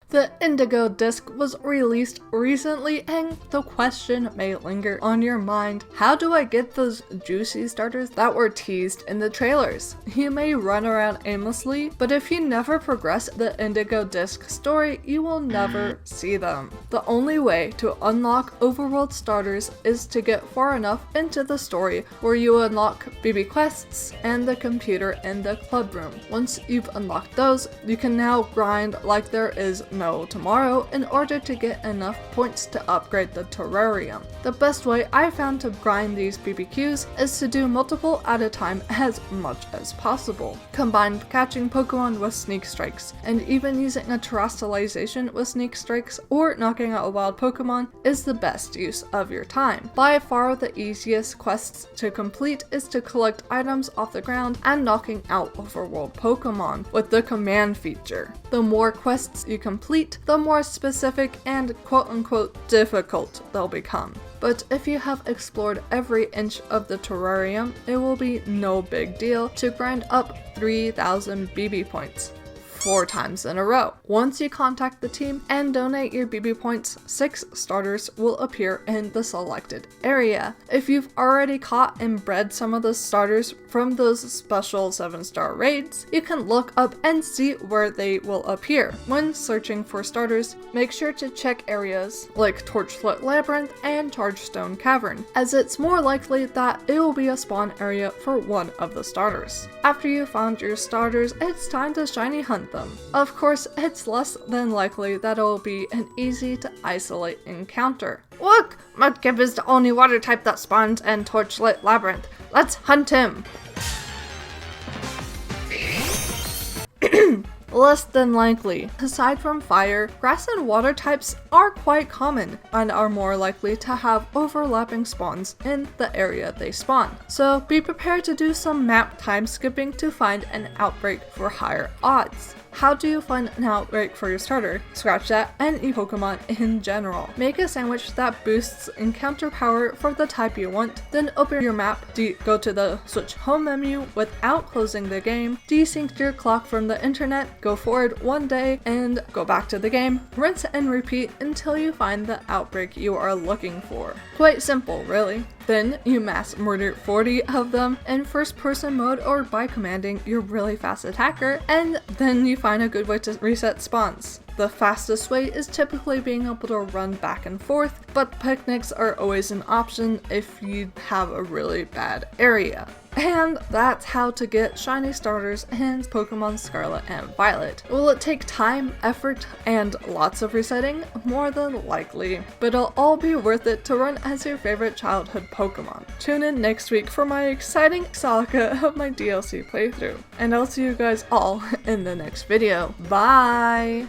The Indigo Disk was released recently, and the question may linger on your mind: how do I get those juicy starters that were teased in the trailers? You may run around aimlessly, but if you never progress the Indigo Disk story, you will never see them. The only way to unlock overworld starters is to get far enough into the story where you unlock BB quests and the computer in the club room. Once you've unlocked those, you can now grind like there is no tomorrow in order to get enough points to upgrade the terrarium. The best way I found to grind these BBQs is to do multiple at a time as much as possible. Combine catching Pokemon with sneak strikes, and even using a terrestrialization with sneak strikes or knocking out a wild Pokemon is the best use of your time. By far the easiest quests to complete is to collect items off the ground and knocking out overworld Pokemon with the command feature. The more quests you complete, the more specific and quote-unquote difficult they'll become. But if you have explored every inch of the terrarium, it will be no big deal to grind up 3,000 BB points 4 times in a row. Once you contact the team and donate your BB points, 6 starters will appear in the selected area. If you've already caught and bred some of the starters from those special 7-star raids, you can look up and see where they will appear. When searching for starters, make sure to check areas like Torchlit Labyrinth and Chargestone Cavern, as it's more likely that it will be a spawn area for one of the starters. After you found your starters, it's time to shiny hunt them. Of course, it's less than likely that it will be an easy to isolate encounter. Look! Mudkip is the only water type that spawns in Torchlit Labyrinth. Let's hunt him! Less than likely. Aside from fire, grass and water types are quite common and are more likely to have overlapping spawns in the area they spawn. So be prepared to do some map time skipping to find an outbreak for higher odds. How do you find an outbreak for your starter? Scratch that, any Pokemon in general. Make a sandwich that boosts encounter power for the type you want, then open your map, go to the Switch Home menu without closing the game, desync your clock from the internet, go forward 1 day, and go back to the game, rinse and repeat until you find the outbreak you are looking for. Quite simple, really. Then you mass murder 40 of them in first person mode or by commanding your really fast attacker, and then you find a good way to reset spawns. The fastest way is typically being able to run back and forth, but picnics are always an option if you have a really bad area. And that's how to get shiny starters in Pokemon Scarlet and Violet. Will it take time, effort, and lots of resetting? More than likely. But it'll all be worth it to run as your favorite childhood Pokemon. Tune in next week for my exciting saga of my DLC playthrough. And I'll see you guys all in the next video. Bye!